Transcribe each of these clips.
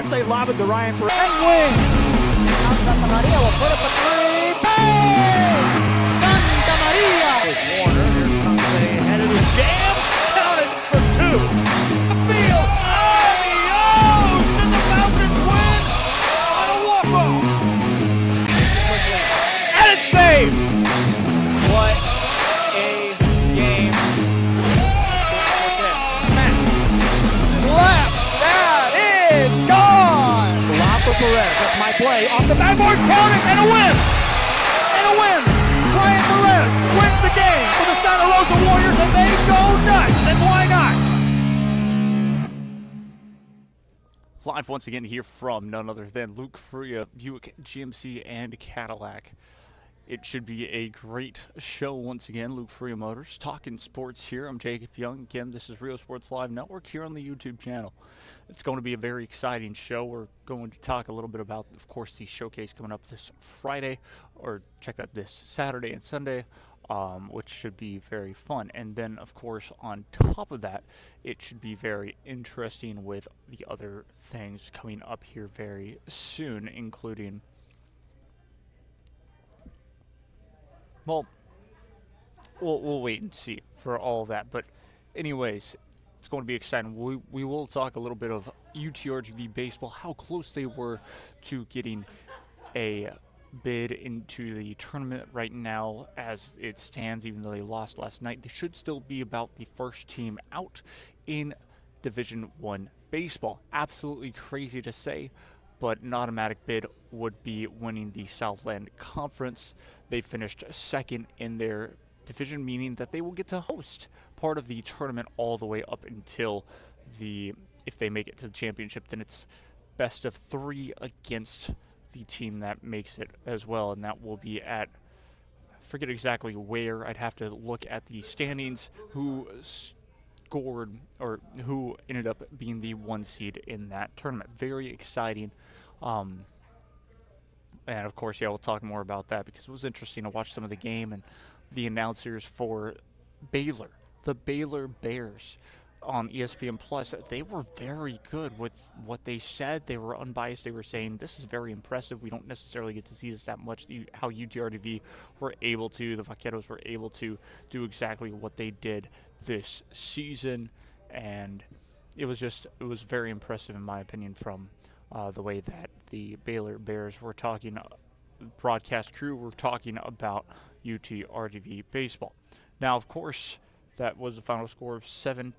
I say lob it to Ryan Perez. And wins. Now Santa Maria will put up a three. Bang! Santa Maria! Here's Warner. Here comes a head of the jam. Counted for two. Field. Adios! And the Falcons win on a walk-off. And it's saved. What a game. What's this? Smack. To the left. That is gone. Lob for Perez. That's my play. Off the backboard. Count it. And a win. And a win. Ryan Perez wins the game for the Santa Rosa Warriors, and they go nuts. And why not? Live once again here from none other than Luke Fruia, Buick GMC and Cadillac. It should be a great show once again. Luke Fruia Motors, talking sports here. I'm Jacob Young. Again, this is Rio Sports Live Network here on the YouTube channel. It's going to be a very exciting show. We're going to talk a little bit about, of course, the showcase coming up this Friday, or check that, this Saturday and Sunday, which should be very fun. And then, of course, on top of that, it should be very interesting with the other things coming up here very soon, including, well, we'll wait and see for all of that. But anyways, it's going to be exciting. We will talk a little bit of UTRGV baseball, how close they were to getting a bid into the tournament right now as it stands. Even though they lost last night, they should still be about the first team out in Division I baseball. Absolutely crazy to say, but an automatic bid would be winning the Southland Conference. They finished second in their division, meaning that they will get to host part of the tournament all the way up until if they make it to the championship, then it's best of 3 against the team that makes it as well, and that will be at, I forget exactly where, I'd have to look at the standings, who scored or who ended up being the 1 seed in that tournament. Very exciting. And of course, yeah, we'll talk more about that because it was interesting to watch some of the game and the announcers for Baylor, the Baylor Bears on ESPN Plus. They were very good with what they said. They were unbiased. They were saying, this is very impressive. We don't necessarily get to see this that much. How UTRGV were able to, the Vaqueros were able to do exactly what they did this season. And it was very impressive in my opinion from the way that the Baylor Bears were talking, broadcast crew were talking about UTRGV baseball. Now, of course, that was the final score of 10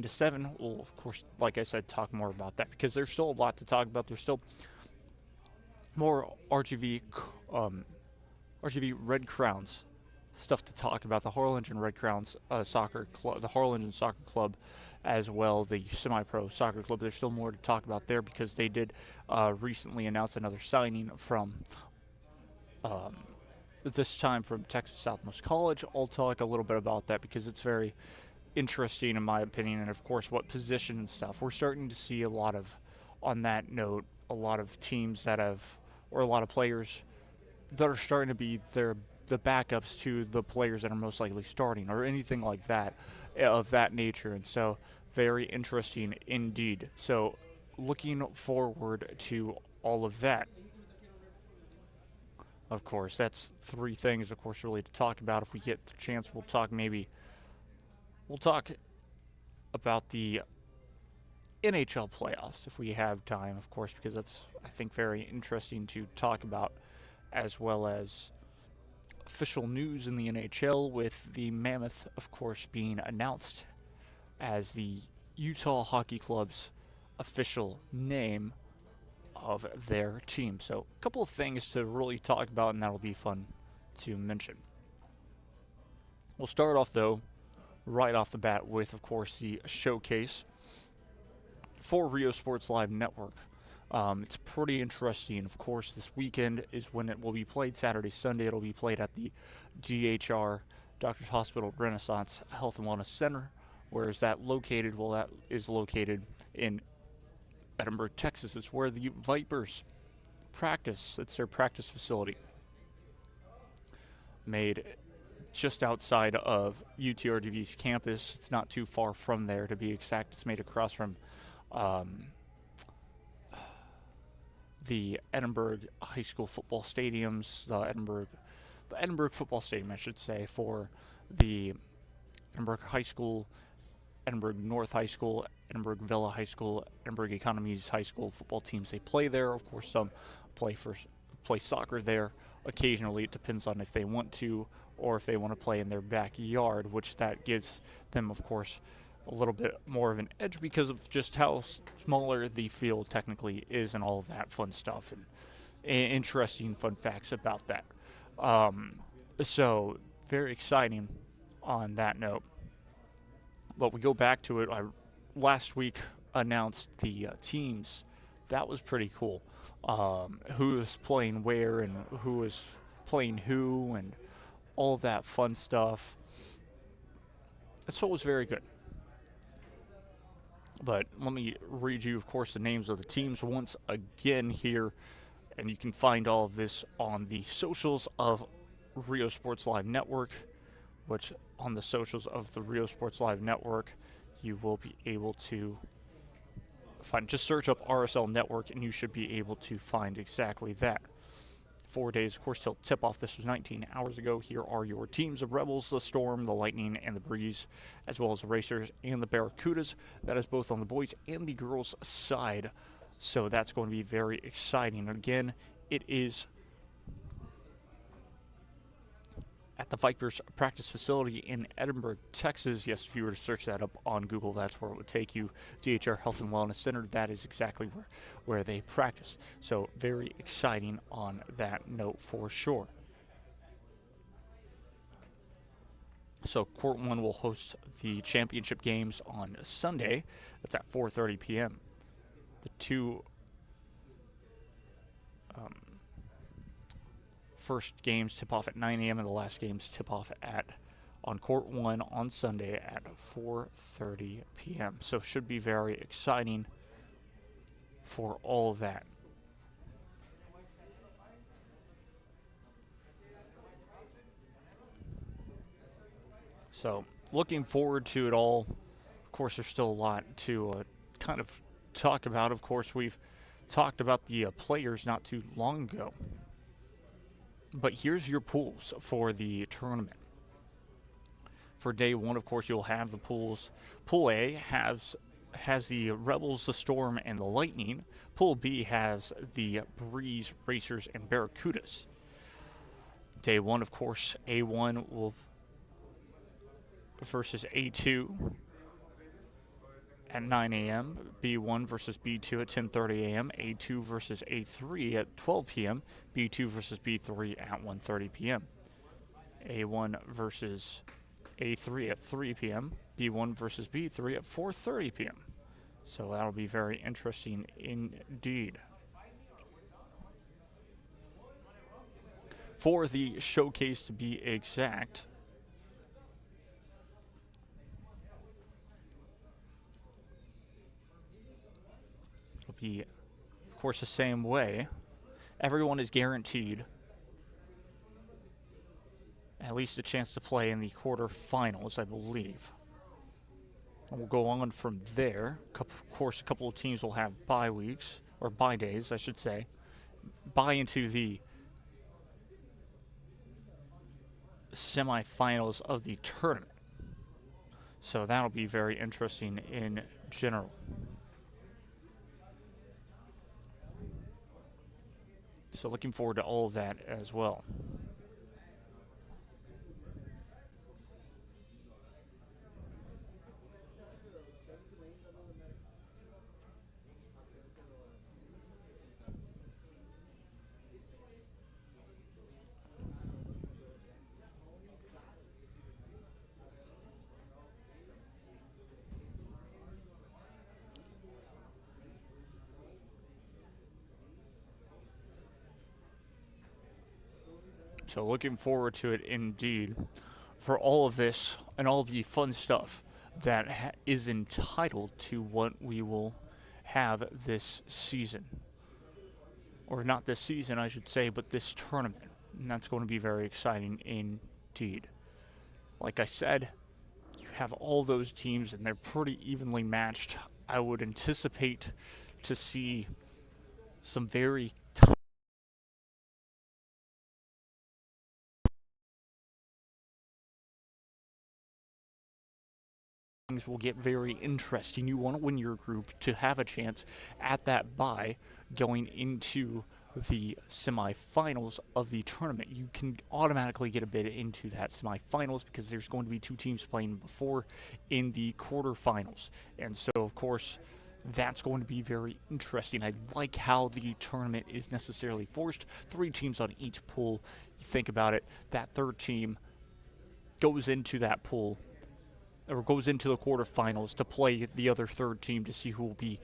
to 7. We'll, of course, like I said, talk more about that because there's still a lot to talk about. There's still more RGV Red Crowns stuff to talk about. The Harlingen Red Crowns soccer club, the Harlingen Soccer Club, as well the semi-pro soccer club. There's still more to talk about there because they did recently announce another signing from this time from Texas Southmost College. I'll talk a little bit about that because it's very interesting in my opinion, and of course what position and stuff. We're starting to see a lot of, on that note, a lot of teams that have, or a lot of players that are starting to be the backups to the players that are most likely starting or anything like that, of that nature. And so very interesting indeed. So looking forward to all of that. Of course, that's 3 things, of course, really to talk about. If we get the chance, we'll talk about the NHL playoffs if we have time, of course, because that's, I think, very interesting to talk about, as well as official news in the NHL with the Mammoth, of course, being announced as the Utah Hockey Club's official name of their team. So a couple of things to really talk about, and that'll be fun to mention. We'll start off, though, right off the bat with, of course, the showcase for Rio Sports Live Network. It's pretty interesting. Of course, this weekend is when it will be played. Saturday, Sunday, it'll be played at the DHR, Doctors Hospital Renaissance Health and Wellness Center. Where is that located? Well, that is located in Edinburgh, Texas. It's where the Vipers practice. It's their practice facility. Made just outside of UTRGV's campus. It's not too far from there, to be exact. It's made across from the Edinburgh High School football stadiums, the Edinburgh football stadium, I should say, for the Edinburgh High School, Edinburgh North High School, Edinburgh Villa High School, Edinburgh Economies High School football teams. They play there. Of course, some play soccer there. Occasionally, it depends on if they want to or if they want to play in their backyard, which that gives them, of course, a little bit more of an edge because of just how smaller the field technically is and all of that fun stuff and interesting fun facts about that. So, very exciting on that note. But we go back to it. I last week announced the teams. That was pretty cool. Who was playing where and who was playing who and all of that fun stuff. So it was very good. But let me read you, of course, the names of the teams once again here. And you can find all of this on the socials of Rio Sports Live Network, which on the socials of the Rio Sports Live Network, you will be able to find. Just search up RSL Network and you should be able to find exactly that. 4 days, of course, till tip-off. This was 19 hours ago. Here are your teams: the Rebels, the Storm, the Lightning, and the Breeze, as well as the Racers and the Barracudas. That is both on the boys and the girls' side. So that's going to be very exciting. Again, it is at the Vipers practice facility in Edinburgh, Texas. Yes, if you were to search that up on Google, that's where it would take you. DHR Health and Wellness Center, that is exactly where they practice. So very exciting on that note for sure. So Court 1 will host the championship games on Sunday. That's at 4:30 p.m. The two first games tip off at 9 a.m. and the last games tip off on Court 1 on Sunday at 4:30 p.m. So should be very exciting for all of that. So looking forward to it all. Of course, there's still a lot to kind of talk about. Of course, we've talked about the players not too long ago. But here's your pools for the tournament. For day one, of course, you'll have the pools. Pool A has the Rebels, the Storm, and the Lightning. Pool B has the Breeze, Racers, and Barracudas. Day one, of course, A1 will versus A2 at 9 a.m., B1 versus B2 at 10:30 a.m., A2 versus A3 at 12 p.m., B2 versus B3 at 1:30 p.m., A1 versus A3 at 3 p.m., B1 versus B3 at 4:30 p.m. So that'll be very interesting indeed. For the showcase, to be exact, it'll be, of course, the same way. Everyone is guaranteed at least a chance to play in the quarterfinals, I believe. And we'll go on from there. Of course, a couple of teams will have bye weeks, or bye days, I should say. Bye into the semifinals of the tournament. So that'll be very interesting in general. So looking forward to all of that as well. So looking forward to it indeed for all of this and all the fun stuff that is entitled to what we will have this season. Or not this season, I should say, but this tournament. And that's going to be very exciting indeed. Like I said, you have all those teams and they're pretty evenly matched. I would anticipate to see some very things will get very interesting. You want to win your group to have a chance at that bye going into the semifinals of the tournament. You can automatically get a bid into that semifinals because there's going to be two teams playing before in the quarterfinals. And so, of course, that's going to be very interesting. I like how the tournament is necessarily forced. 3 teams on each pool. You think about it, that third team goes into that pool or goes into the quarterfinals to play the other third team to see who will be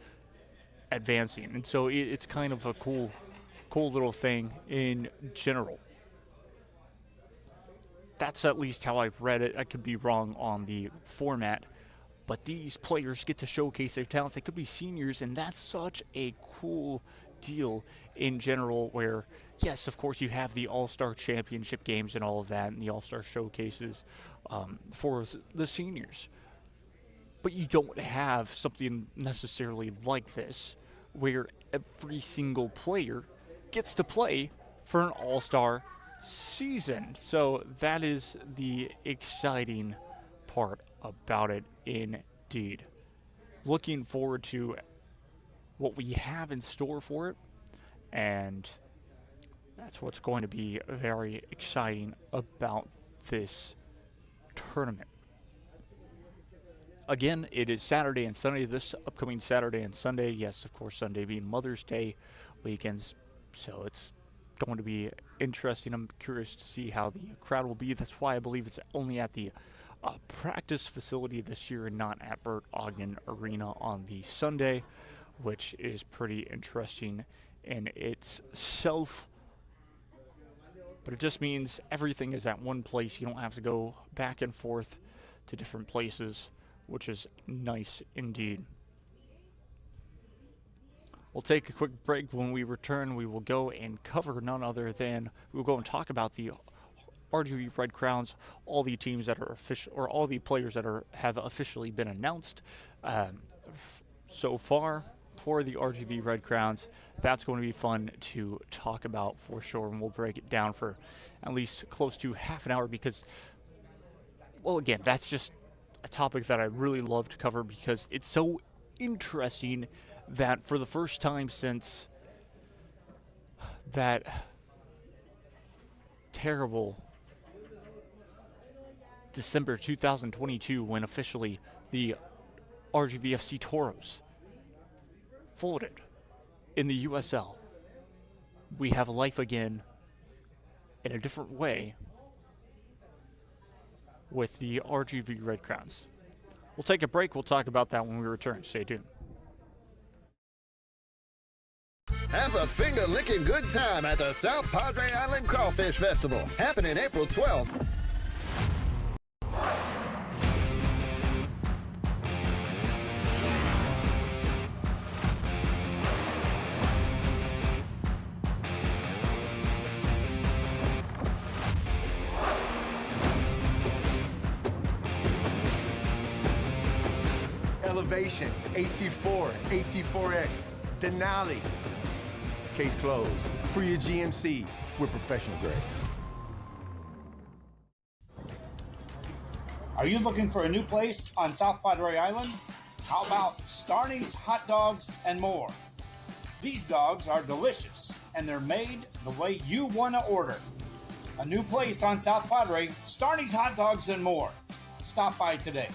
advancing. And so it's kind of a cool little thing in general. That's at least how I've read it. I could be wrong on the format, but these players get to showcase their talents. They could be seniors, and that's such a cool deal in general where, yes, of course, you have the All-Star Championship games and all of that and the All-Star showcases for the seniors. But you don't have something necessarily like this where every single player gets to play for an all-star season. So that is the exciting part about it indeed. Looking forward to what we have in store for it, and that's what's going to be very exciting about this tournament. Again, it is Saturday and Sunday, this upcoming Saturday and Sunday. Yes, of course, Sunday being Mother's Day weekends. So it's going to be interesting. I'm curious to see how the crowd will be. That's why I believe it's only at the practice facility this year and not at Bert Ogden Arena on the Sunday, which is pretty interesting in itself. But it just means everything is at one place. You don't have to go back and forth to different places, which is nice indeed. We'll take a quick break. When we return, we will go and cover none other than, we'll go and talk about the RGV Red Crowns, all the teams that are official, or all the players that have officially been announced so far for the RGV Red Crowns. That's going to be fun to talk about for sure, and we'll break it down for at least close to half an hour because, well, again, that's just a topic that I really love to cover because it's so interesting that for the first time since that terrible December 2022 when officially the RGVFC Toros folded in the USL, we have life again in a different way with the RGV Red Crowns. We'll take a break. We'll talk about that when we return. Stay tuned. Have a finger-licking good time at the South Padre Island Crawfish Festival, happening April 12th. Elevation, AT4, AT4X, Denali. Case closed. Fruia GMC. We're professional grade. Are you looking for a new place on South Padre Island? How about Starney's Hot Dogs and More? These dogs are delicious, and they're made the way you want to order. A new place on South Padre, Starney's Hot Dogs and More. Stop by today.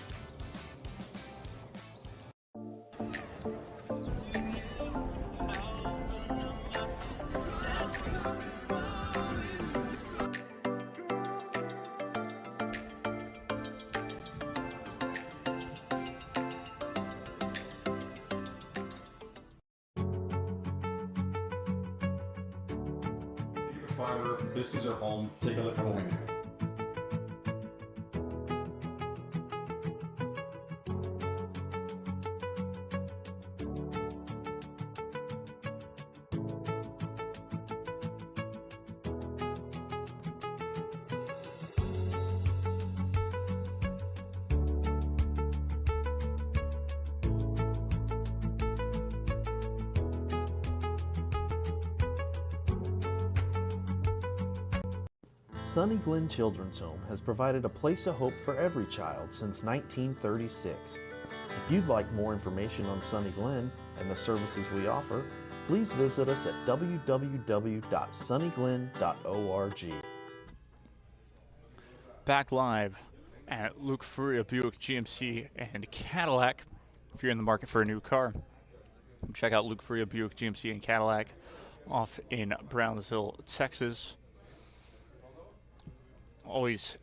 Fiber, business or home, take a look at what we do. Sunny Glen Children's Home has provided a place of hope for every child since 1936. If you'd like more information on Sunny Glen and the services we offer, please visit us at www.sunnyglen.org. Back live at Luke Fruia Buick GMC and Cadillac. If you're in the market for a new car, check out Luke Fruia Buick GMC and Cadillac off in Brownsville, Texas. Always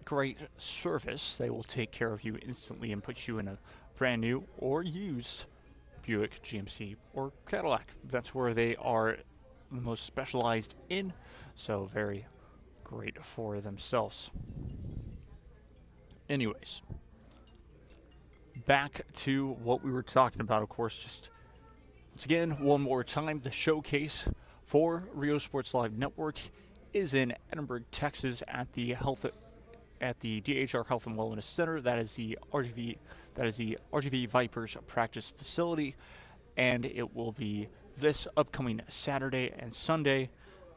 great service. They will take care of you instantly and put you in a brand new or used Buick, GMC, or Cadillac. That's where they are the most specialized in, so very great for themselves. Anyways, back to what we were talking about, of course, just once again, one more time, the showcase for Rio Sports Live Network is in Edinburgh, Texas, at the DHR Health and Wellness Center. That is the RGV Vipers practice facility, and it will be this upcoming Saturday and Sunday.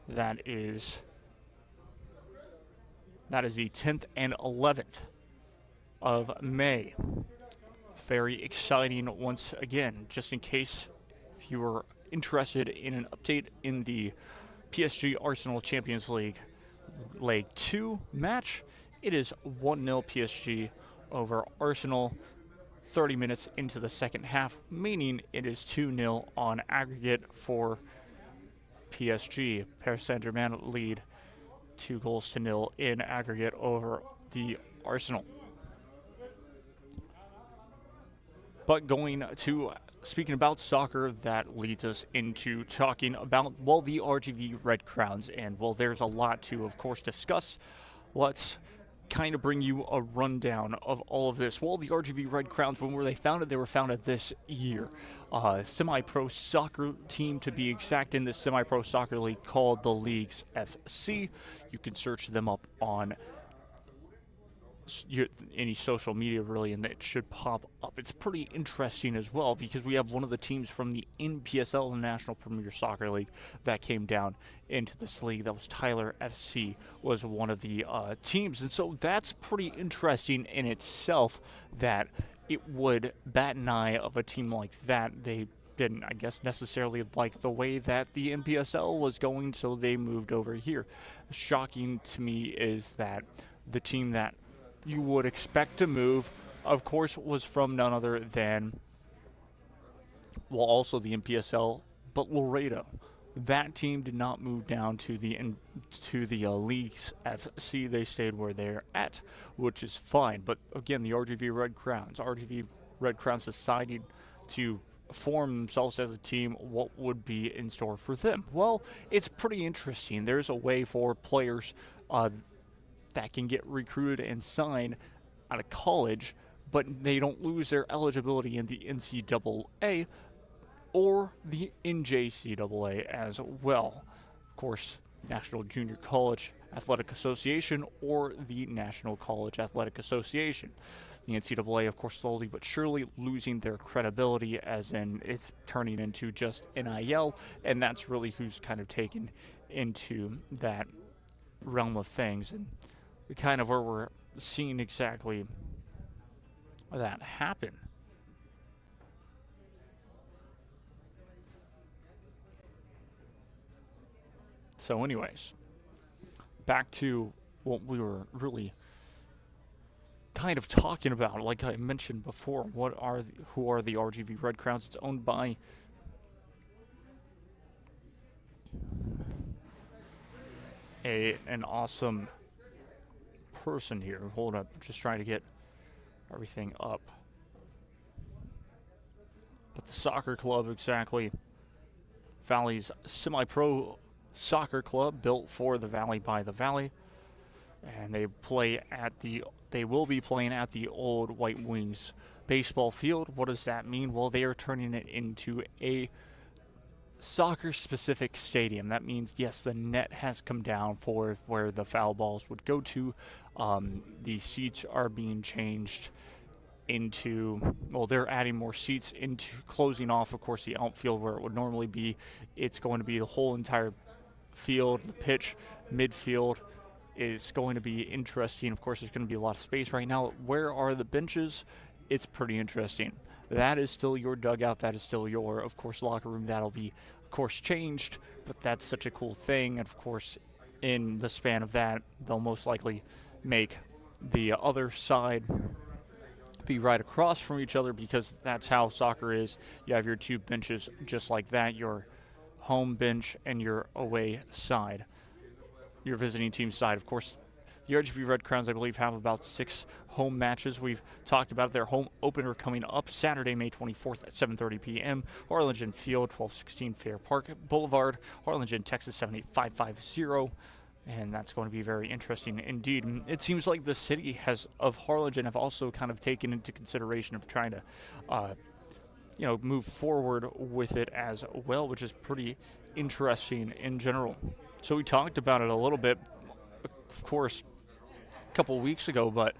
That is the 10th and 11th of May. Very exciting once again, just in case if you were interested in an update in the PSG Arsenal Champions League Leg 2 match. It is 1-0 PSG over Arsenal 30 minutes into the second half, meaning it is 2-0 on aggregate for PSG. Paris Saint-Germain lead 2-0 in aggregate over the Arsenal. But speaking about soccer, that leads us into talking about, well, the RGV Red Crowns. And, well, there's a lot to, of course, discuss. Let's kind of bring you a rundown of all of this. Well, the RGV Red Crowns, when were they founded? They were founded this year. Semi-pro soccer team, to be exact, in this semi-pro soccer league called the Leagues FC. You can search them up on any social media, really, and it should pop up. It's pretty interesting as well, because we have one of the teams from the NPSL, the National Premier Soccer League, that came down into this league. That was Tyler FC, was one of the teams, and so that's pretty interesting in itself, that it would bat an eye of a team like that. They didn't, I guess, necessarily like the way that the NPSL was going, so they moved over here. Shocking to me is that the team that you would expect to move, of course, was from none other than, well, also the NPSL, but Laredo. That team did not move down to the Leagues FC. They stayed where they're at, which is fine. But again, the RGV Red Crowns decided to form themselves as a team. What would be in store for them? Well, it's pretty interesting. There's a way for players that can get recruited and signed out of college, but they don't lose their eligibility in the NCAA or the NJCAA as well. Of course, National Junior College Athletic Association or the National College Athletic Association. The NCAA, of course, slowly but surely losing their credibility, as in it's turning into just NIL, and that's really who's kind of taken into that realm of things, and kind of where we're seeing exactly that happen. So anyways, back to what we were really kind of talking about. Like I mentioned before, who are the RGV Red Crowns? It's owned by an awesome person here. Hold up, just trying to get everything up. But the soccer club, exactly, Valley's semi-pro soccer club, built for the Valley by the Valley, and they will be playing at the old White Wings baseball field. What does that mean? Well, they are turning it into a soccer-specific stadium. That means, yes, the net has come down for where the foul balls would go to. The seats are being changed into, well, they're adding more seats into, closing off, of course, the outfield where it would normally be. It's going to be the whole entire field, the pitch, midfield, is going to be interesting. Of course, there's going to be a lot of space right now. Where are the benches? It's pretty interesting. That is still your dugout. That is still your, of course, locker room. That'll be, of course, changed, but that's such a cool thing. And, of course, in the span of that, they'll most likely make the other side be right across from each other, because that's how soccer is. You have your two benches just like that, your home bench and your away side, your visiting team side. Of course, the RGV Red Crowns, I believe, have about 6 home matches. We've talked about their home opener coming up Saturday, May 24th at 7:30 p.m. Harlingen Field, 1216 Fair Park Boulevard, Harlingen, Texas 78550. And that's going to be very interesting indeed. And it seems like the city of Harlingen have also kind of taken into consideration of trying to, move forward with it as well, which is pretty interesting in general. So we talked about it a little bit, of course, a couple weeks ago, but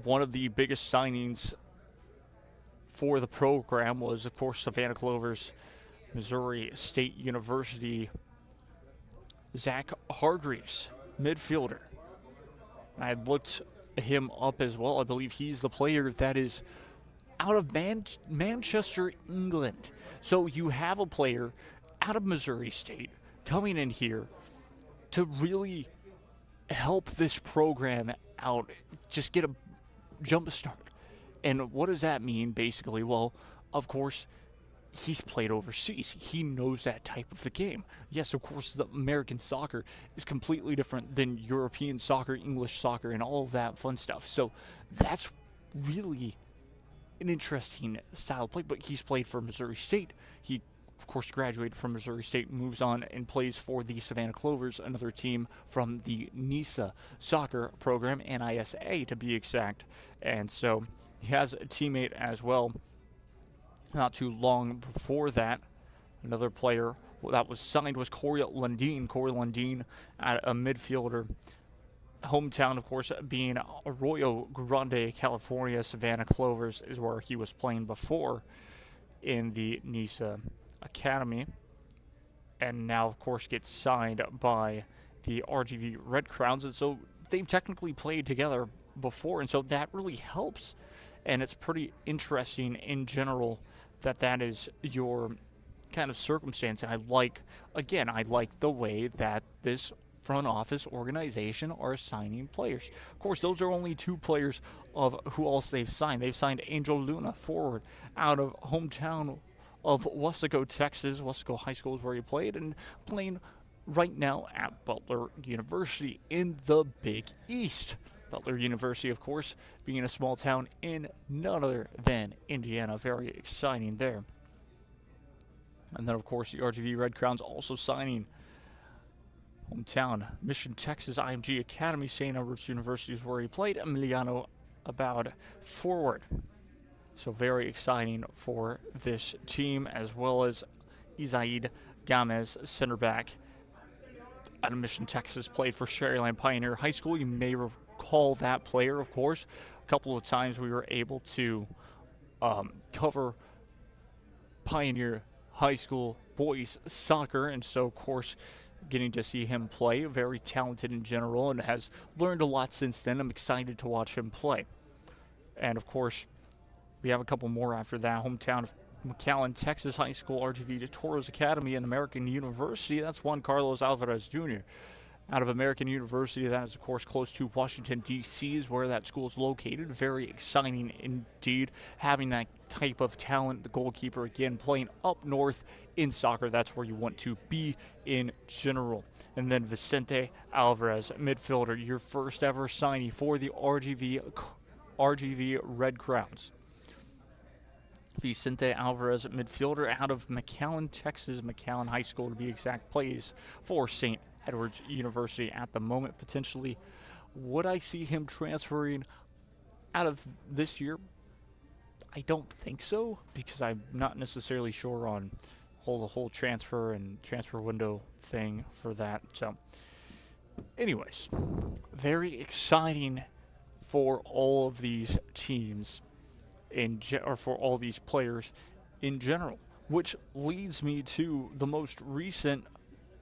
one of the biggest signings for the program was, of course, Savannah Clover's Missouri State University Zach Hargreaves, midfielder. I looked him up as well. I believe he's the player that is out of Manchester, England. So you have a player out of Missouri State coming in here to really help this program out, just get a jump start. And what does that mean, basically? Well, of course, he's played overseas. He knows that type of the game. Yes, of course, the American soccer is completely different than European soccer, English soccer, and all of that fun stuff. So that's really an interesting style of play. But he's played for Missouri State. He, of course, graduated from Missouri State, moves on and plays for the Savannah Clovers, another team from the NISA soccer program, NISA to be exact. And so he has a teammate as well. Not too long before that, another player that was signed was Corey Lundeen. Corey Lundeen, a midfielder. Hometown, of course, being Arroyo Grande, California. Savannah Clovers is where he was playing before in the NISA Academy. And now, of course, gets signed by the RGV Red Crowns. And so they've technically played together before, and so that really helps. And it's pretty interesting in general that is your kind of circumstance. And I like the way that this front office organization are signing players. Of course, those are only 2 players of who else they've signed. They've signed Angel Luna, forward, out of hometown of Wesco, Texas. Wesco High School is where he played, and playing right now at Butler University in the Big East. Butler University, of course, being a small town in none other than Indiana. Very exciting there. And then, of course, the RGV Red Crowns also signing hometown Mission, Texas IMG Academy. St. Edward's University is where he played. Emiliano Abad, forward. So very exciting for this team, as well as Isaid Gamez, center back out of Mission, Texas, played for Sherryland Pioneer High School. You may recall that player, of course. A couple of times we were able to cover Pioneer High School boys soccer, and so, of course, getting to see him play. Very talented in general and has learned a lot since then. I'm excited to watch him play. And, of course, we have a couple more after that. Hometown of McAllen, Texas High School, RGV de Toros Academy and American University. That's Juan Carlos Alvarez Jr. Out of American University. That is, of course, close to Washington, D.C. is where that school is located. Very exciting indeed, having that type of talent. The goalkeeper, again, playing up north in soccer. That's where you want to be in general. And then Vicente Alvarez, midfielder, your first ever signee for the RGV Red Crowns. Vicente Alvarez, midfielder, out of McAllen, Texas, McAllen High School to be exact, plays for St. Edward's University at the moment. Potentially, would I see him transferring out of this year? I don't think so, because I'm not necessarily sure on the whole transfer and transfer window thing for that. So, anyways, very exciting for all of these teams or for all these players in general, which leads me to the most recent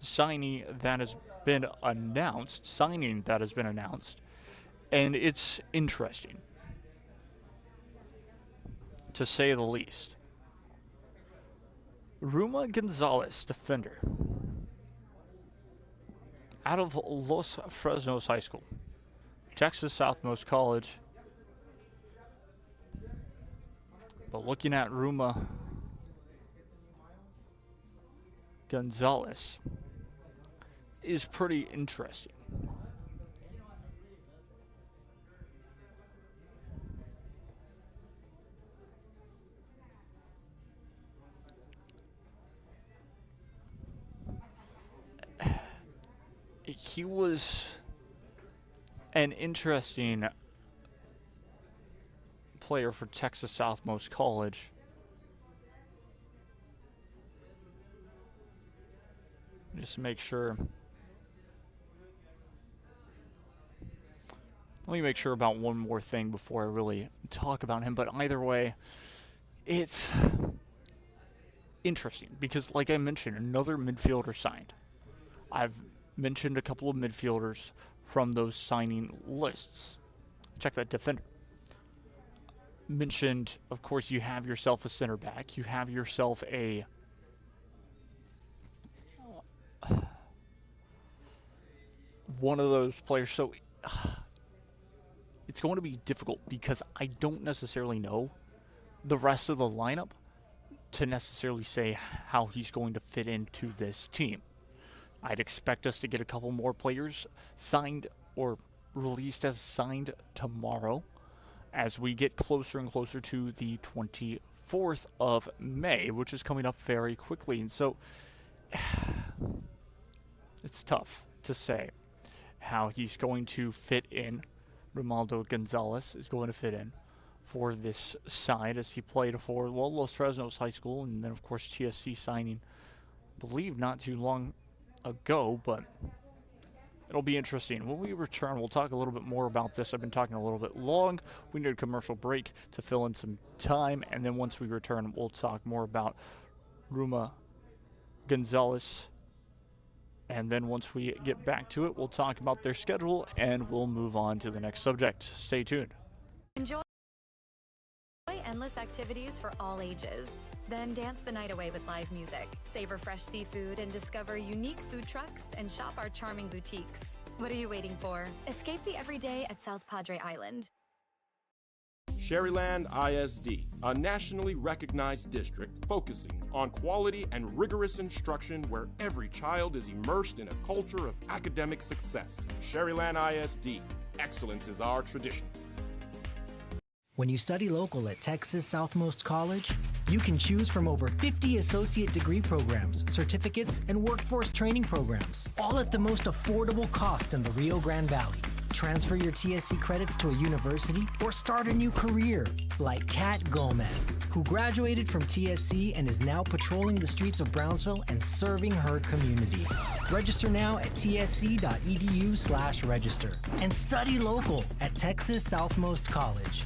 signee that has been announced, signing that has been announced, and it's interesting, to say the least. Ruma Gonzalez, defender, out of Los Fresnos High School, Texas Southmost College. But looking at Ruma Gonzalez is pretty interesting. He was an interesting player for Texas Southmost College. Just make sure. Let me make sure about one more thing before I really talk about him. But either way, it's interesting because, like I mentioned, another midfielder signed. I've mentioned a couple of midfielders from those signing lists. Check that defender. Mentioned, of course, you have yourself a center back. You have yourself a one of those players. So it's going to be difficult because I don't necessarily know the rest of the lineup to necessarily say how he's going to fit into this team. I'd expect us to get a couple more players signed or released as signed tomorrow as we get closer and closer to the 24th of May, which is coming up very quickly. And so it's tough to say how he's going to fit in. Romaldo Gonzalez is going to fit in for this side as he played for, well, Los Fresnos High School, and then, of course, TSC signing, I believe, not too long ago, but it'll be interesting. When we return, we'll talk a little bit more about this. I've been talking a little bit long. We need a commercial break to fill in some time, and then once we return, we'll talk more about Ruma Gonzalez. And then once we get back to it, we'll talk about their schedule, and we'll move on to the next subject. Stay tuned. Enjoy endless activities for all ages. Then dance the night away with live music, savor fresh seafood, and discover unique food trucks and shop our charming boutiques. What are you waiting for? Escape the everyday at South Padre Island. Sherryland ISD, a nationally recognized district focusing on quality and rigorous instruction where every child is immersed in a culture of academic success. Sherryland ISD, excellence is our tradition. When you study local at Texas Southmost College, you can choose from over 50 associate degree programs, certificates, and workforce training programs, all at the most affordable cost in the Rio Grande Valley. Transfer your TSC credits to a university or start a new career, like Kat Gomez, who graduated from TSC and is now patrolling the streets of Brownsville and serving her community. Register now at tsc.edu/register and study local at Texas Southmost College.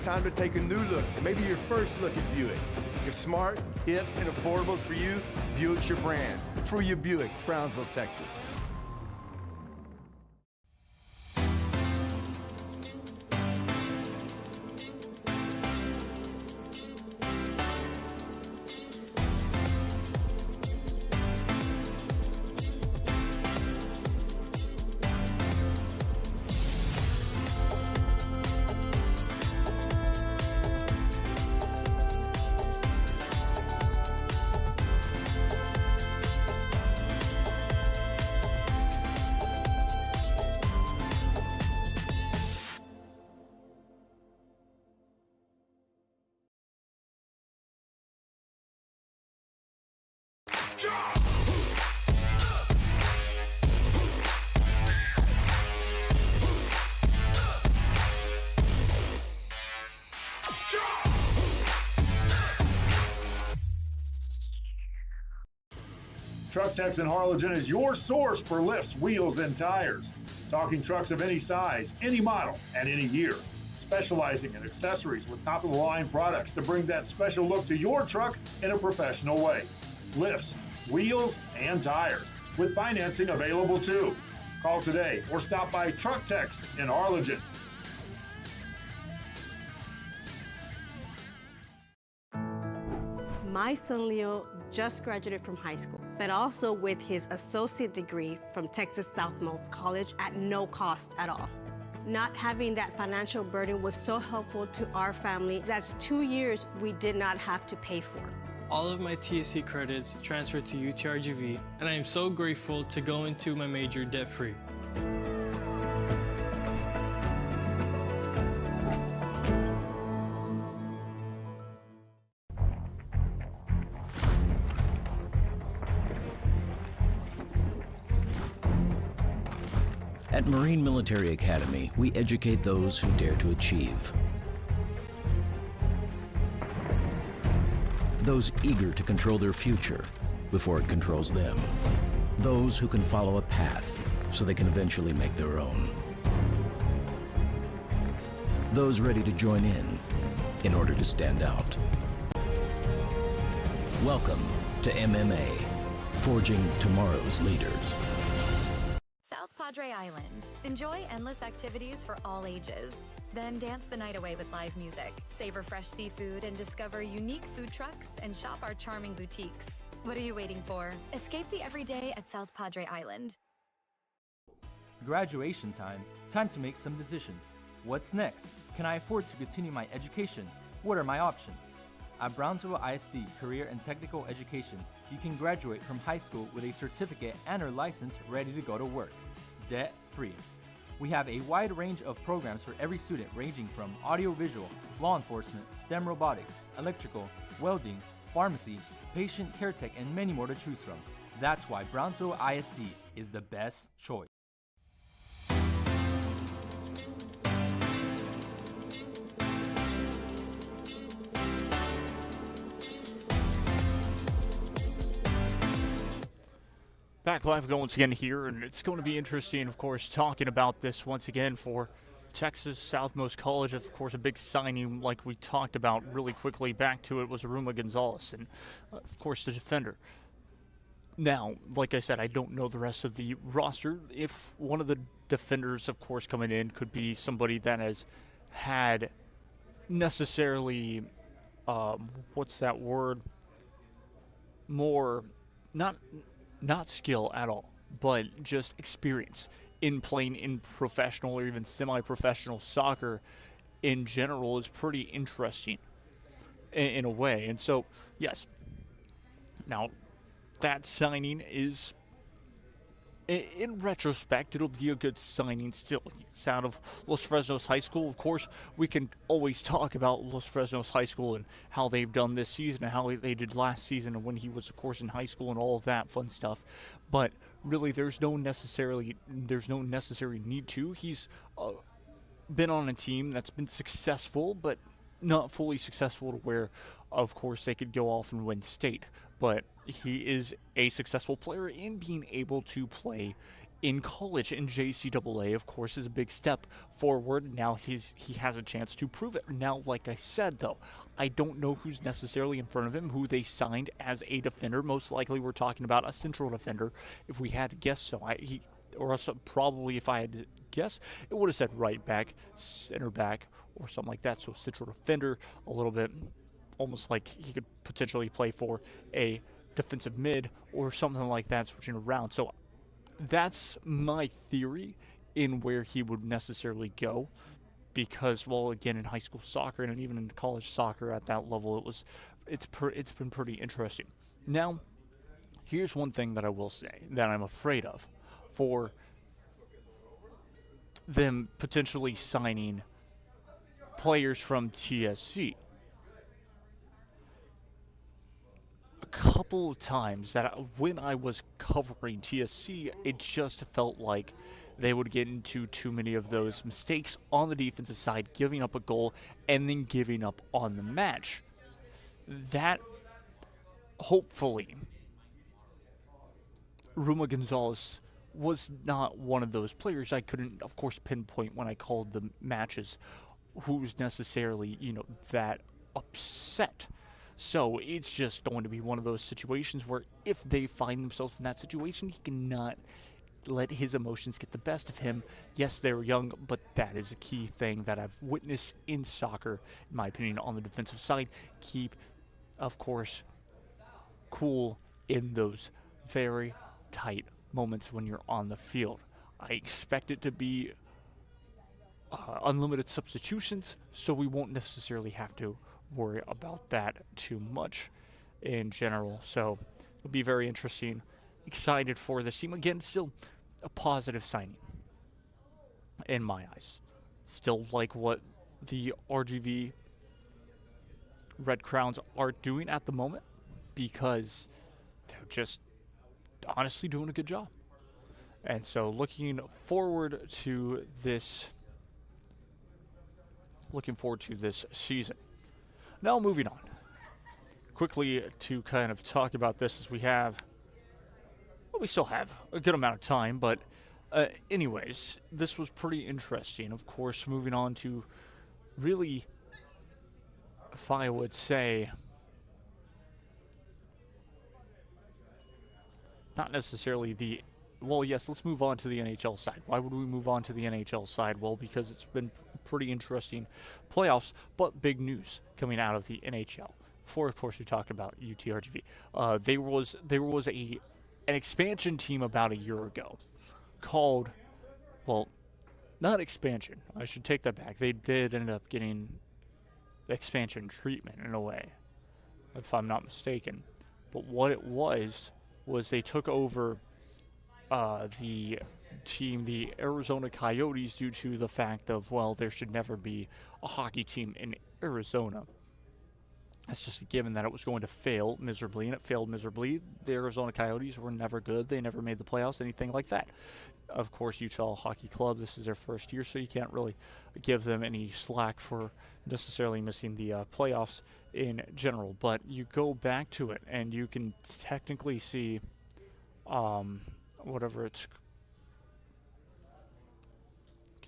Time to take a new look, maybe your first look at Buick. If smart, hip, and affordable's for you, Buick's your brand. Fruia Buick, Brownsville, Texas. Truck Techs in Harlingen is your source for lifts, wheels, and tires. Talking trucks of any size, any model, and any year. Specializing in accessories with top-of-the-line products to bring that special look to your truck in a professional way. Lifts, wheels, and tires, with financing available too. Call today or stop by Truck Techs in Harlingen. My son Leo just graduated from high school, but also with his associate degree from Texas Southmost College at no cost at all. Not having that financial burden was so helpful to our family. That's 2 years we did not have to pay for. All of my TSC credits transferred to UTRGV, and I am so grateful to go into my major debt-free. At Marine Military Academy, we educate those who dare to achieve. Those eager to control their future before it controls them. Those who can follow a path so they can eventually make their own. Those ready to join in order to stand out. Welcome to MMA, forging tomorrow's leaders. South Padre Island. Enjoy endless activities for all ages. Then dance the night away with live music, savor fresh seafood, and discover unique food trucks and shop our charming boutiques. What are you waiting for? Escape the everyday at South Padre Island. Graduation time. Time to make some decisions. What's next? Can I afford to continue my education? What are my options? At Brownsville ISD Career and Technical Education, you can graduate from high school with a certificate and or license ready to go to work, debt-free. We have a wide range of programs for every student ranging from audiovisual, law enforcement, STEM robotics, electrical, welding, pharmacy, patient care tech, and many more to choose from. That's why Brownsville ISD is the best choice. Back live once again here, and it's going to be interesting, of course, talking about this once again for Texas Southmost College. Of course, a big signing like we talked about really quickly. Back to it was Aruma Gonzalez, and of course the defender. Now, like I said, I don't know the rest of the roster. If one of the defenders, of course, coming in could be somebody that has had necessarily, what's that word? More, not skill at all, but just experience in playing in professional or even semi-professional soccer in general is pretty interesting in a way. And so, yes, now that signing is, in retrospect, it'll be a good signing still. He's out of Los Fresnos High School. Of course, we can always talk about Los Fresnos High School and how they've done this season and how they did last season and when he was, of course, in high school and all of that fun stuff. But really, there's no necessary need to. He's been on a team that's been successful, but not fully successful to where, of course, they could go off and win state. But he is a successful player in being able to play in college, and JCAA, of course, is a big step forward. Now he has a chance to prove it. Now, like I said, though, I don't know who's necessarily in front of him, who they signed as a defender. Most likely we're talking about a central defender, if we had to guess so. Probably if I had to guess, it would have said right back, center back, or something like that. So central defender, a little bit almost like he could potentially play for a defensive mid or something like that, switching around. So that's my theory in where he would necessarily go, because, well, again, in high school soccer and even in college soccer at that level, it's been pretty interesting. Now, here's one thing that I will say that I'm afraid of for them potentially signing players from TSC. couple of times that when I was covering TSC, it just felt like they would get into too many of those mistakes on the defensive side, giving up a goal and then giving up on the match. That, hopefully, Ruma Gonzalez was not one of those players. I couldn't, of course, pinpoint when I called the matches who's necessarily, that upset. So it's just going to be one of those situations where if they find themselves in that situation, he cannot let his emotions get the best of him. Yes, they're young, but that is a key thing that I've witnessed in soccer, in my opinion, on the defensive side. Keep, of course, cool in those very tight moments when you're on the field. I expect it to be unlimited substitutions, so we won't necessarily have to worry about that too much in general. So it'll be very interesting. Excited for this team. Again, still a positive signing in my eyes. Still like what the RGV Red Crowns are doing at the moment, because they're just honestly doing a good job. And so looking forward to this season. Now moving on. Quickly to kind of talk about this, as we still have a good amount of time, but anyways, this was pretty interesting. Of course, moving on to really, if I would say, not necessarily yes, let's move on to the NHL side. Why would we move on to the NHL side? Well, because it's been pretty interesting playoffs, but big news coming out of the NHL. Before, of course, we talk about UTRGV. There was an expansion team about a year ago called, well, not expansion. I should take that back. They did end up getting expansion treatment in a way, if I'm not mistaken. But what it was they took over the team, the Arizona Coyotes, due to the fact of, well, there should never be a hockey team in Arizona. It's just a given that it was going to fail miserably, and it failed miserably. The Arizona Coyotes were never good. They never made the playoffs, anything like that. Of course, Utah Hockey Club, this is their first year, so you can't really give them any slack for necessarily missing the playoffs in general. But you go back to it, and you can technically see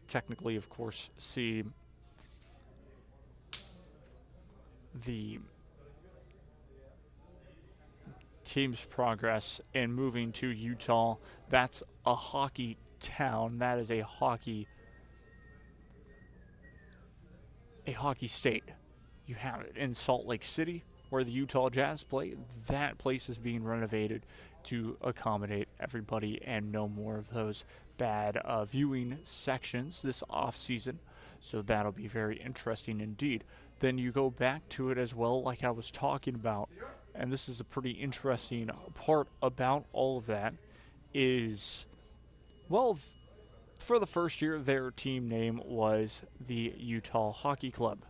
of course, see the team's progress in moving to Utah. That's a hockey town. That is a hockey state. You have it in Salt Lake City, where the Utah Jazz play. That place is being renovated to accommodate everybody and no more of those bad viewing sections this off-season. So that'll be very interesting indeed. Then you go back to it as well, like I was talking about, and this is a pretty interesting part about all of that, is, well, for the first year, their team name was the Utah Hockey Club.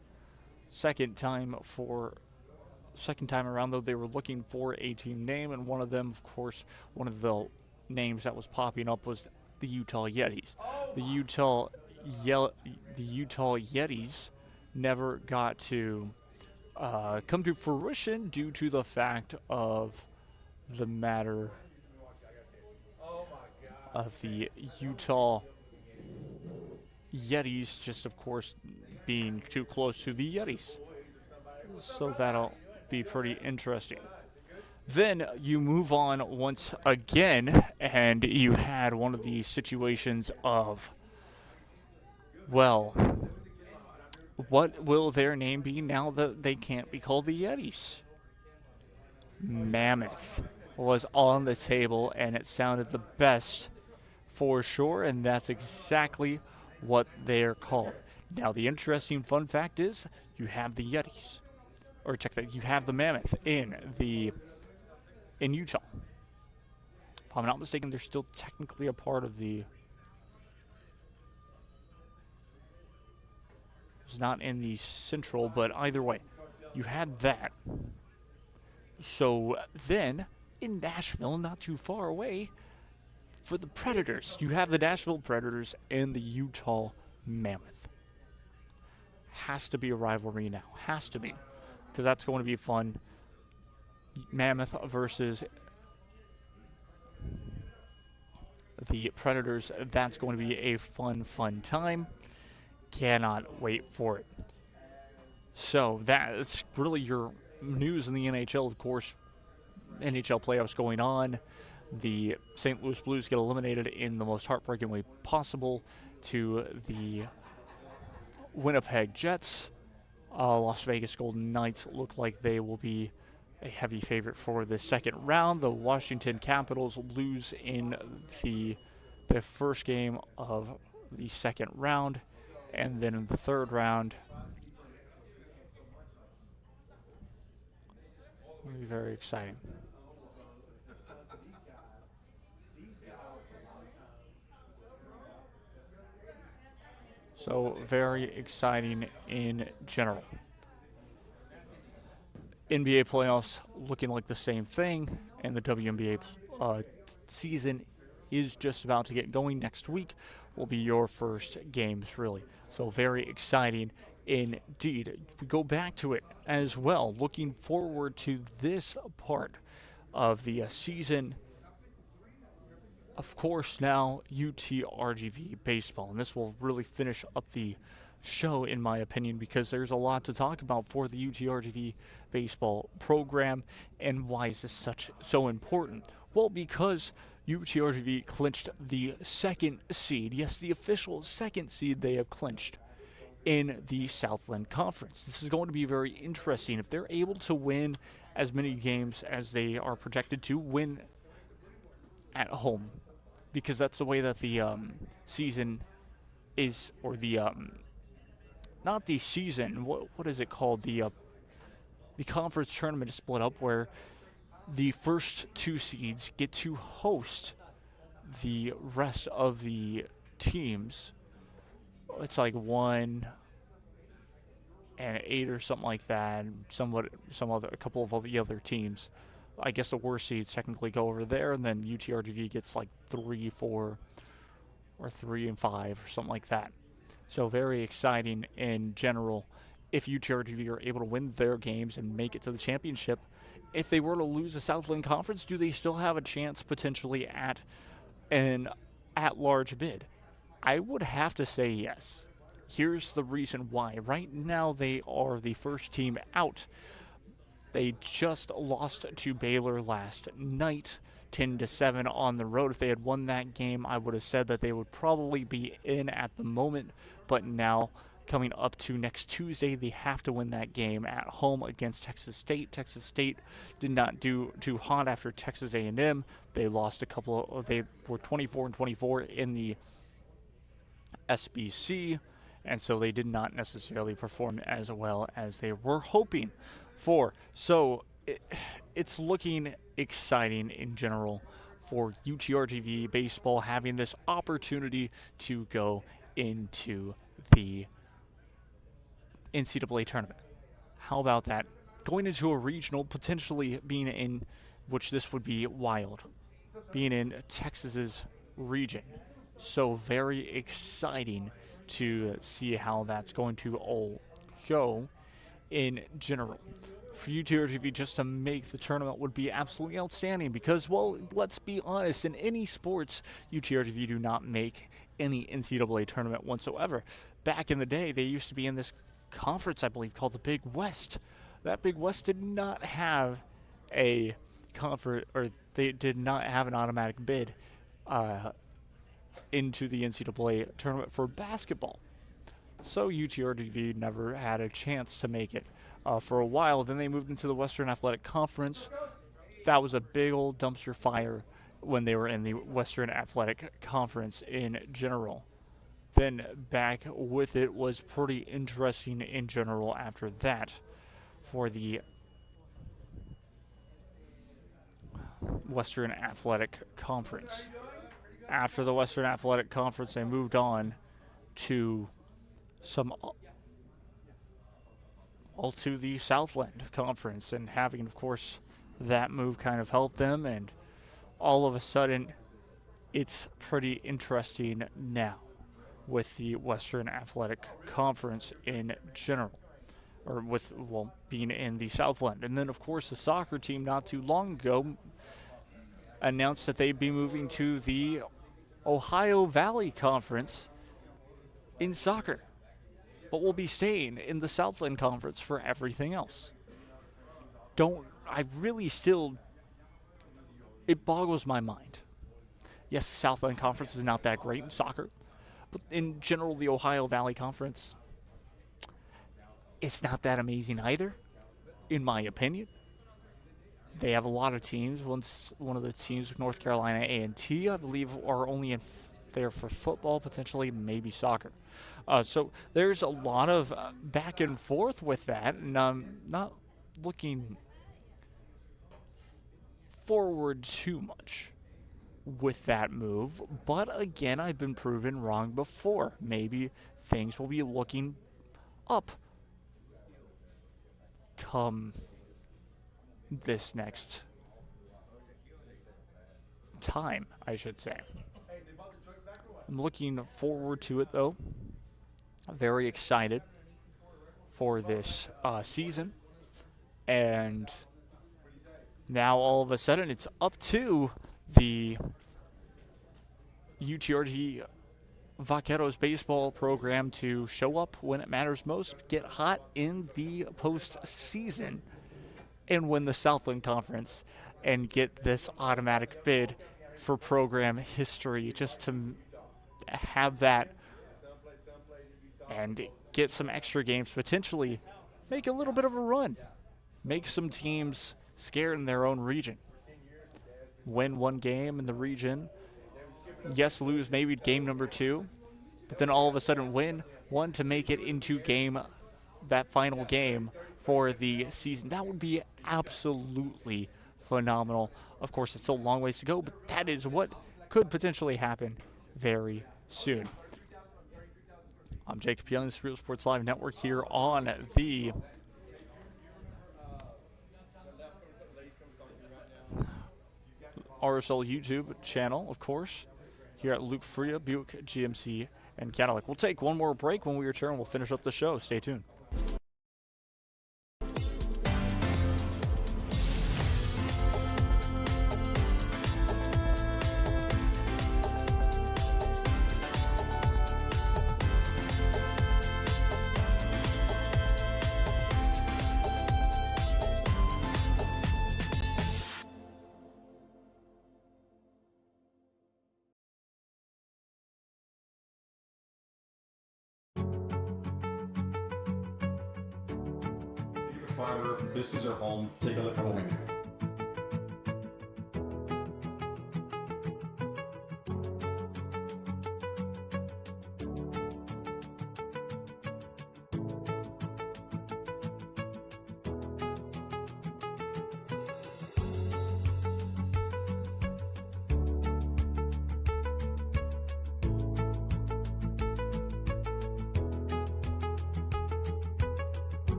Second time around, though, they were looking for a team name, and one of them, of course, one of the names that was popping up was the Utah Yetis. The Utah Yetis never got to come to fruition due to the fact of the matter of the Utah Yetis just, of course, being too close to the Yetis. So that'll be pretty interesting. Then you move on once again, and you had one of these situations of, well, what will their name be now that they can't be called the Yetis? Mammoth was on the table, and it sounded the best for sure, and that's exactly what they're called. Now, the interesting fun fact is you have the Yetis, or check that, you have the Mammoth in Utah. If I'm not mistaken, they're still technically a part of the... It's not in the Central, but either way, you had that. So then, in Nashville, not too far away, for the Predators, you have the Nashville Predators and the Utah Mammoth. Has to be a rivalry now. Has to be. Because that's going to be fun. Mammoth versus the Predators. That's going to be a fun time. Cannot wait for it. So that's really your news in the NHL. Of course, NHL playoffs going on. The St. Louis Blues get eliminated in the most heartbreaking way possible to the Winnipeg Jets. Las Vegas Golden Knights look like they will be a heavy favorite for the second round. The Washington Capitals lose in the first game of the second round. And then in the third round, it'll be very exciting. So very exciting in general. NBA playoffs looking like the same thing, and the WNBA season is just about to get going. Next week will be your first games, really. So very exciting indeed. We go back to it as well. Looking forward to this part of the season. Of course, now UTRGV baseball, and this will really finish up the show, in my opinion, because there's a lot to talk about for the UTRGV baseball program. And why is this so important? Well, because UTRGV clinched the second seed. Yes, the official second seed they have clinched in the Southland Conference. This is going to be very interesting. If they're able to win as many games as they are projected to win at home, because that's the way that the season is, or the not the season. What is it called? The conference tournament is split up where the first two seeds get to host the rest of the teams. It's like 1 and 8 or something like that. A couple of the other teams. I guess the worst seeds technically go over there, and then UTRGV gets like 3, 4, or 3 and 5 or something like that. So very exciting in general if UTRGV are able to win their games and make it to the championship. If they were to lose the Southland Conference, do they still have a chance potentially at an at-large bid? I would have to say yes. Here's the reason why. Right now they are the first team out. They just lost to Baylor last night, 10-7 on the road. If they had won that game, I would have said that they would probably be in at the moment. But now, coming up to next Tuesday, they have to win that game at home against Texas State. Texas State did not do too hot after Texas A&M. They lost they were 24-24 in the SBC, and so they did not necessarily perform as well as they were hoping for. So it's looking exciting in general for UTRGV baseball, having this opportunity to go into the NCAA tournament. How about that? Going into a regional, potentially being in, which this would be wild, being in Texas's region. So very exciting to see how that's going to all go in general. For UTRGV just to make the tournament would be absolutely outstanding because, well, let's be honest, in any sports, UTRGV do not make any NCAA tournament whatsoever. Back in the day, they used to be in this conference, I believe, called the Big West. That Big West did not have a conference, or they did not have an automatic bid into the NCAA tournament for basketball. So UTRGV never had a chance to make it for a while. Then they moved into the Western Athletic Conference. That was a big old dumpster fire when they were in the Western Athletic Conference in general. Then back with it was pretty interesting in general after that for the Western Athletic Conference. After the Western Athletic Conference, they moved on to to the Southland Conference, and having, of course, that move kind of helped them, and all of a sudden, it's pretty interesting now with the Western Athletic Conference in general, or with, well, being in the Southland. And then, of course, the soccer team not too long ago announced that they'd be moving to the Ohio Valley Conference in soccer, but will be staying in the Southland Conference for everything else. It boggles my mind. Yes, the Southland Conference is not that great in soccer, but in general, the Ohio Valley Conference, it's not that amazing either, in my opinion. They have a lot of teams. One of the teams, North Carolina A&T, I believe, are only there for football, potentially maybe soccer. So there's a lot of back and forth with that, and I'm not looking forward too much with that move. But again, I've been proven wrong before. Maybe things will be looking up come this next time, I should say. I'm looking forward to it, though. Very excited for this season. And now all of a sudden it's up to the UTRG Vaqueros baseball program to show up when it matters most, get hot in the postseason, and win the Southland Conference and get this automatic bid for program history, just to have that and get some extra games, potentially make a little bit of a run, make some teams scared in their own region, win one game in the region, yes, lose maybe game number 2, but then all of a sudden win one to make it into that final game for the season. That would be absolutely phenomenal. Of course, it's still a long ways to go, but that is what could potentially happen very soon. I'm Jacob Young, this is Real Sports Live Network here on the RSL YouTube channel, of course, here at Luke Fruia, Buick, GMC, and Cadillac. We'll take one more break. When we return, we'll finish up the show. Stay tuned. Fiber, this is our home. Take a look at what we do.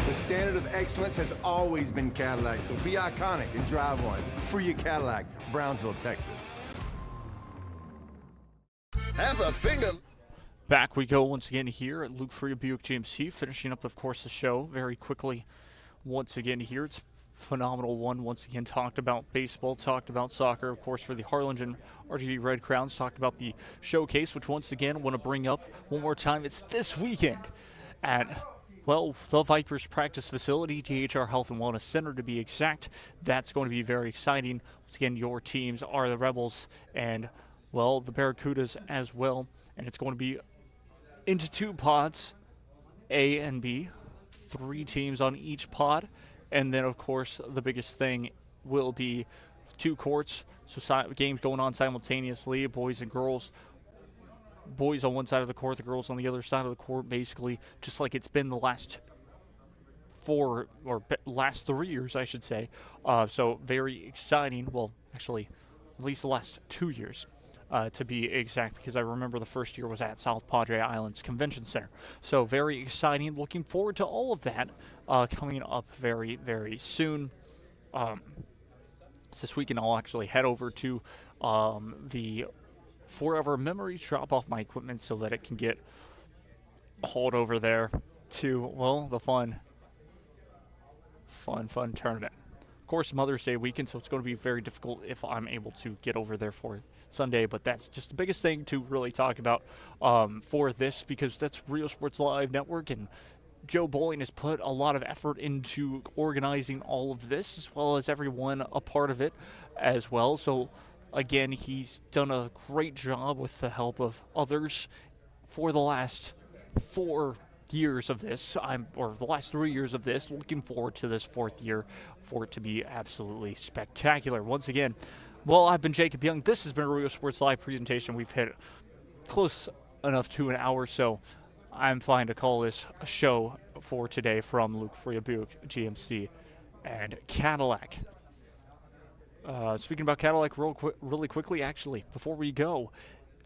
The standard of excellence has always been Cadillac, so be iconic and drive one. Fruia Cadillac, Brownsville, Texas. Have a finger. Back we go once again here at Luke Fruia Buick GMC, finishing up, of course, the show very quickly once again here. It's phenomenal one. Once again, talked about baseball, talked about soccer, of course, for the Harlingen RGV Red Crowns, talked about the showcase, which once again want to bring up one more time. It's this weekend at, well, the Vipers practice facility, THR Health and Wellness Center to be exact. That's going to be very exciting. Once again, your teams are the Rebels and, well, the Barracudas as well. And it's going to be into 2 pods, A and B, 3 teams on each pod. And then, of course, the biggest thing will be 2 courts, so games going on simultaneously, boys and girls, boys on one side of the court, the girls on the other side of the court, basically, just like it's been the last last 3 years, I should say. So very exciting. Well, actually, at least the last 2 years, to be exact, because I remember the first year was at South Padre Islands Convention Center. So very exciting. Looking forward to all of that coming up very, very soon. This weekend, I'll actually head over to the Forever Memories, drop off my equipment so that it can get hauled over there to, well, the fun tournament. Of course, Mother's Day weekend, so it's going to be very difficult if I'm able to get over there for Sunday, but that's just the biggest thing to really talk about for this, because that's Rio Sports Live Network, and Joe Bowling has put a lot of effort into organizing all of this, as well as everyone a part of it as well. So, again, he's done a great job with the help of others for the last 4 years of this, or the last 3 years of this. Looking forward to this 4th year for it to be absolutely spectacular. Once again, well, I've been Jacob Young. This has been a Rio Sports Live presentation. We've hit close enough to an hour, so I'm fine to call this a show for today from Luke Fruia, Buick, GMC, and Cadillac. Speaking about Cadillac really quickly, actually, before we go,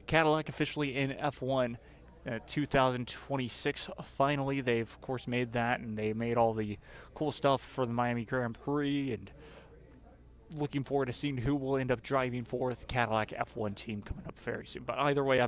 Cadillac officially in F1 2026. Finally, they've, of course, made that, and they made all the cool stuff for the Miami Grand Prix, and looking forward to seeing who will end up driving for the Cadillac F1 team coming up very soon. But either way,